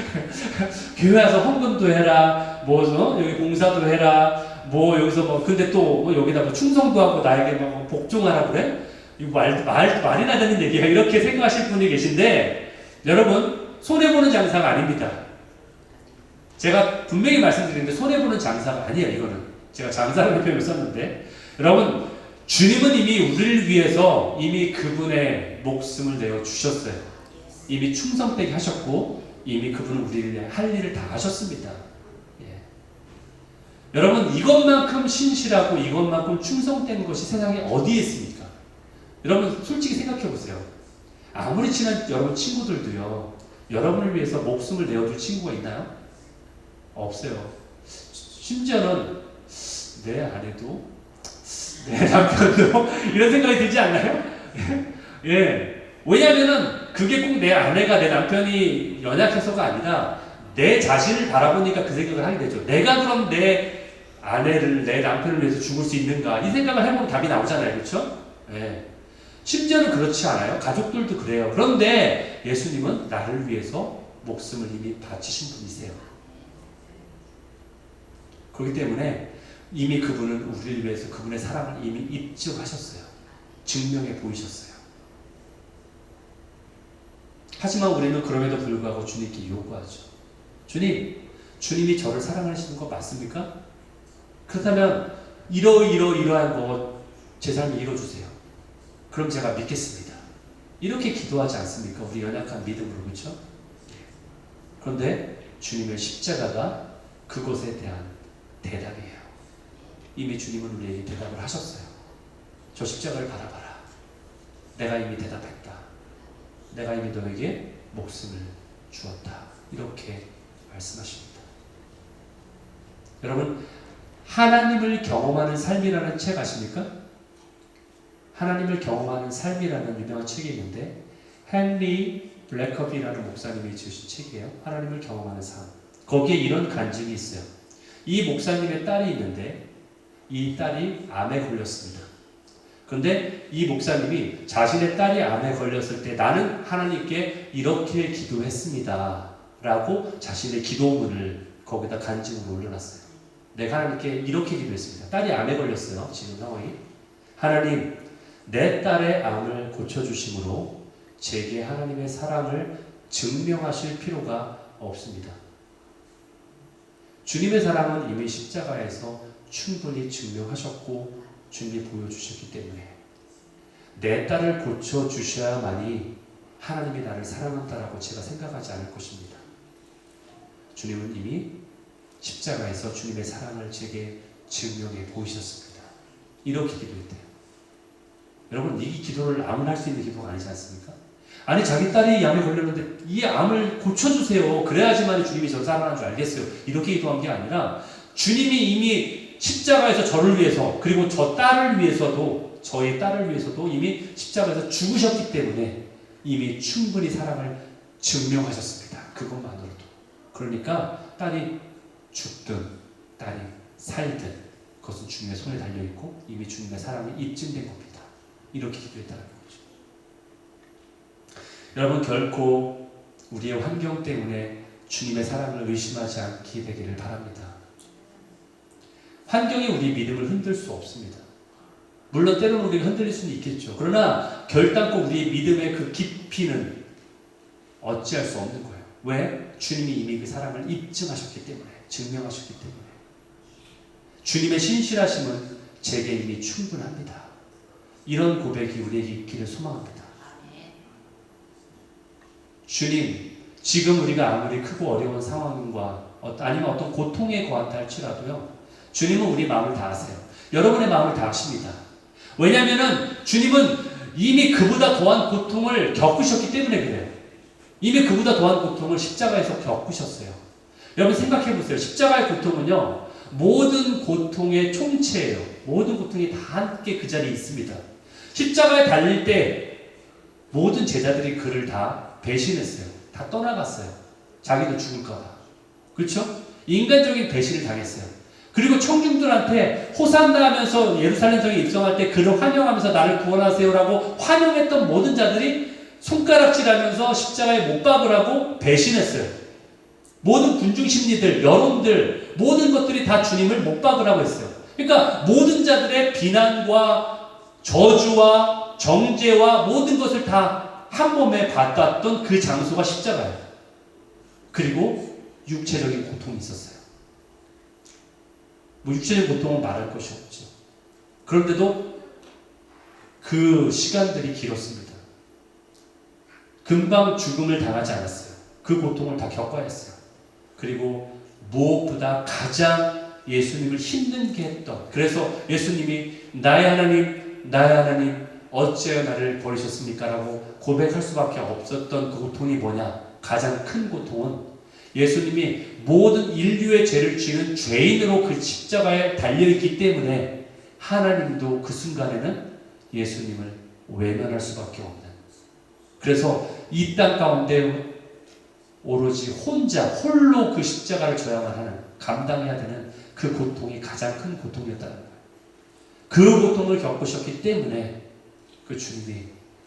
교회 와서 헌금도 해라, 여기 봉사도 해라, 여기서 근데 또 여기다가 충성도 하고 나에게 복종하라 그래? 이거 말이나 되는 얘기야. 이렇게 생각하실 분이 계신데, 여러분, 손해보는 장사가 아닙니다. 제가 분명히 말씀드리는데, 손해보는 장사가 아니에요, 이거는. 제가 장사라는 표현을 썼는데, 여러분, 주님은 이미 우리를 위해서 이미 그분의 목숨을 내어 주셨어요. 이미 충성되게 하셨고 이미 그분은 우리를 위해 할 일을 다 하셨습니다. 예. 여러분, 이것만큼 신실하고 이것만큼 충성된 것이 세상에 어디에 있습니까? 여러분, 솔직히 생각해 보세요. 아무리 친한 여러분 친구들도요, 여러분을 위해서 목숨을 내어줄 친구가 있나요? 없어요. 심지어는 내 아내도 내 남편도 이런 생각이 들지 않나요? 예. 왜냐하면은 그게 꼭 내 아내가 내 남편이 연약해서가 아니라 내 자신을 바라보니까 그 생각을 하게 되죠. 내가 그럼 내 아내를, 내 남편을 위해서 죽을 수 있는가? 이 생각을 해보면 답이 나오잖아요. 그렇죠? 예. 심지어는 그렇지 않아요? 가족들도 그래요. 그런데 예수님은 나를 위해서 목숨을 이미 바치신 분이세요. 그렇기 때문에 이미 그분은 우리를 위해서 그분의 사랑을 이미 입증하셨어요. 증명해 보이셨어요. 하지만 우리는 그럼에도 불구하고 주님께 요구하죠. 주님이 저를 사랑하시는 거 맞습니까? 그렇다면 이러한 제 삶을 이뤄주세요. 그럼 제가 믿겠습니다. 이렇게 기도하지 않습니까? 우리 연약한 믿음으로. 그렇죠? 그런데 주님의 십자가가 그것에 대한 대답이에요. 이미 주님은 우리에게 대답을 하셨어요. 저 십자가를 바라봐라. 내가 이미 대답했다. 내가 이미 너에게 목숨을 주었다. 이렇게 말씀하십니다. 여러분, 하나님을 경험하는 삶이라는 책 아십니까? 하나님을 경험하는 삶이라는 유명한 책이 있는데 헨리 블래커비라는 목사님이 지으신 책이에요. 하나님을 경험하는 삶. 거기에 이런 간증이 있어요. 이 목사님의 딸이 있는데 이 딸이 암에 걸렸습니다. 그런데 이 목사님이 자신의 딸이 암에 걸렸을 때 나는 하나님께 이렇게 기도했습니다 라고 자신의 기도문을 거기다 간증으로 올려놨어요. 내가 하나님께 이렇게 기도했습니다. 딸이 암에 걸렸어요. 지금 상황이. 하나님, 내 딸의 암을 고쳐주심으로 제게 하나님의 사랑을 증명하실 필요가 없습니다. 주님의 사랑은 이미 십자가에서 충분히 증명하셨고 주님이 보여주셨기 때문에 내 딸을 고쳐주셔야만이 하나님이 나를 사랑한다라고 제가 생각하지 않을 것입니다. 주님은 이미 십자가에서 주님의 사랑을 제게 증명해 보이셨습니다. 이렇게 기도했대요. 여러분, 이 기도를 아무나 할 수 있는 기도가 아니지 않습니까? 아니, 자기 딸이 암에 걸렸는데 이 암을 고쳐주세요. 그래야지만 주님이 저를 사랑하는 줄 알겠어요. 이렇게 기도한 게 아니라 주님이 이미 십자가에서 저를 위해서, 그리고 저 딸을 위해서도, 저의 딸을 위해서도 이미 십자가에서 죽으셨기 때문에 이미 충분히 사랑을 증명하셨습니다. 그것만으로도. 그러니까 딸이 죽든 딸이 살든 그것은 주님의 손에 달려있고 이미 주님의 사랑이 입증된 겁니다. 이렇게 기도했다는 거죠. 여러분, 결코 우리의 환경 때문에 주님의 사랑을 의심하지 않게 되기를 바랍니다. 환경이 우리 믿음을 흔들 수 없습니다. 물론 때로는 우리가 흔들릴 수는 있겠죠. 그러나 결단코 우리의 믿음의 그 깊이는 어찌할 수 없는 거예요. 왜? 주님이 이미 그 사랑을 입증하셨기 때문에, 증명하셨기 때문에. 주님의 신실하심은 제게 이미 충분합니다. 이런 고백이 우리에게 있기를 소망합니다. 주님, 지금 우리가 아무리 크고 어려운 상황과 아니면 어떤 고통에 거한다 할지라도요, 주님은 우리 마음을 다 아세요. 여러분의 마음을 다 아십니다. 왜냐하면 주님은 이미 그보다 더한 고통을 겪으셨기 때문에 그래요. 이미 그보다 더한 고통을 십자가에서 겪으셨어요. 여러분 생각해 보세요. 십자가의 고통은요, 모든 고통의 총체예요. 모든 고통이 다 함께 그 자리에 있습니다. 십자가에 달릴 때 모든 제자들이 그를 다 배신했어요. 다 떠나갔어요. 자기도 죽을까 봐. 그렇죠? 인간적인 배신을 당했어요. 그리고 청중들한테 호산나 하면서 예루살렘 성에 입성할 때 그를 환영하면서 나를 구원하세요라고 환영했던 모든 자들이 손가락질하면서 십자가에 못 박으라고 배신했어요. 모든 군중 심리들, 여론들, 모든 것들이 다 주님을 못 박으라고 했어요. 그러니까 모든 자들의 비난과 저주와 정죄와 모든 것을 다 한 몸에 받았던 그 장소가 십자가예요. 그리고 육체적인 고통이 있었어요. 뭐 육체적인 고통은 말할 것이 없죠. 그런데도 그 시간들이 길었습니다. 금방 죽음을 당하지 않았어요. 그 고통을 다 겪어야 했어요. 그리고 무엇보다 가장 예수님을 힘들게 했던, 그래서 예수님이 나의 하나님, 나의 하나님 어찌하여 나를 버리셨습니까? 라고 고백할 수밖에 없었던 그 고통이 뭐냐? 가장 큰 고통은 예수님이 모든 인류의 죄를 지는 죄인으로 그 십자가에 달려있기 때문에 하나님도 그 순간에는 예수님을 외면할 수밖에 없는, 그래서 이 땅 가운데 오로지 홀로 그 십자가를 져야만 하는, 감당해야 되는 그 고통이 가장 큰 고통이었다는 거예요. 그 고통을 겪으셨기 때문에 그 주님이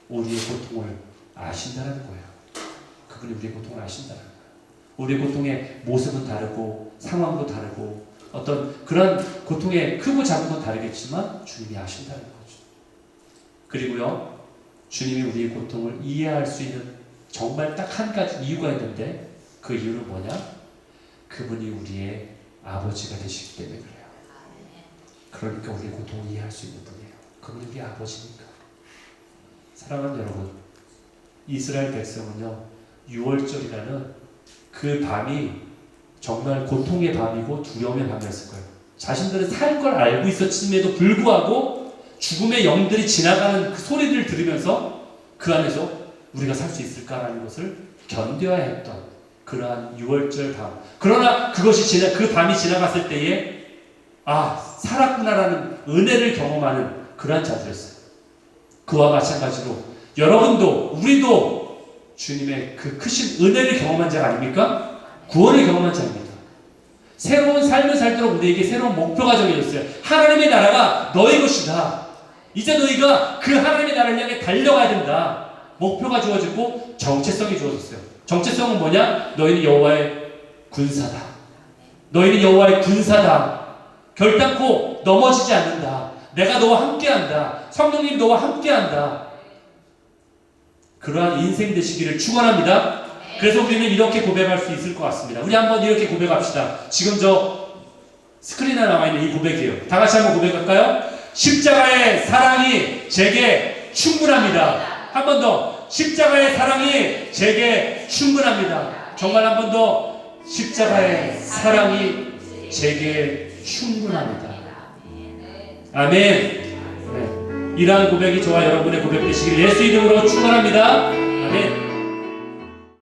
우리의 고통을 아신다는 거예요. 그분이 우리의 고통을 아신다는 거예요. 우리의 고통의 모습은 다르고 상황도 다르고 어떤 그런 고통의 크고 작은 건 다르겠지만 주님이 아신다는 거죠. 그리고요, 주님이 우리의 고통을 이해할 수 있는 정말 딱 한 가지 이유가 있는데 그 이유는 뭐냐? 그분이 우리의 아버지가 되시기 때문에 그래요. 그러니까 우리의 고통을 이해할 수 있는 분이에요. 그분이 우리의 아버지니까. 사랑하는 여러분, 이스라엘 백성은요, 6월절이라는 그 밤이 정말 고통의 밤이고 두려움의 밤이었을 거예요. 자신들은 살 걸 알고 있었음에도 불구하고 죽음의 영들이 지나가는 그 소리를 들으면서 그 안에서 우리가 살 수 있을까라는 것을 견뎌야 했던 그러한 6월절 밤. 그러나 그것이 그 밤이 지나갔을 때에 살았구나라는 은혜를 경험하는 그러한 자들이었어요. 그와 마찬가지로 여러분도 우리도 주님의 그 크신 은혜를 경험한 자가 아닙니까? 구원을 경험한 자입니다. 새로운 삶을 살도록 우리에게 새로운 목표가 정해졌어요. 하나님의 나라가 너희 것이다. 이제 너희가 그 하나님의 나라를 향해 달려가야 된다. 목표가 주어지고 정체성이 주어졌어요. 정체성은 뭐냐? 너희는 여호와의 군사다. 너희는 여호와의 군사다. 결단코 넘어지지 않는다. 내가 너와 함께한다. 성령님 너와 함께한다. 그러한 인생 되시기를 축원합니다. 그래서 우리는 이렇게 고백할 수 있을 것 같습니다. 우리 한번 이렇게 고백합시다. 지금 저 스크린에 나와 있는 이 고백이에요. 다 같이 한번 고백할까요? 십자가의 사랑이 제게 충분합니다. 한 번 더. 십자가의 사랑이 제게 충분합니다. 정말 한 번 더. 십자가의 사랑이 제게 충분합니다. 아멘. 네. 이러한 고백이 저와 여러분의 고백 되시길 예수 이름으로 축원합니다. 아멘.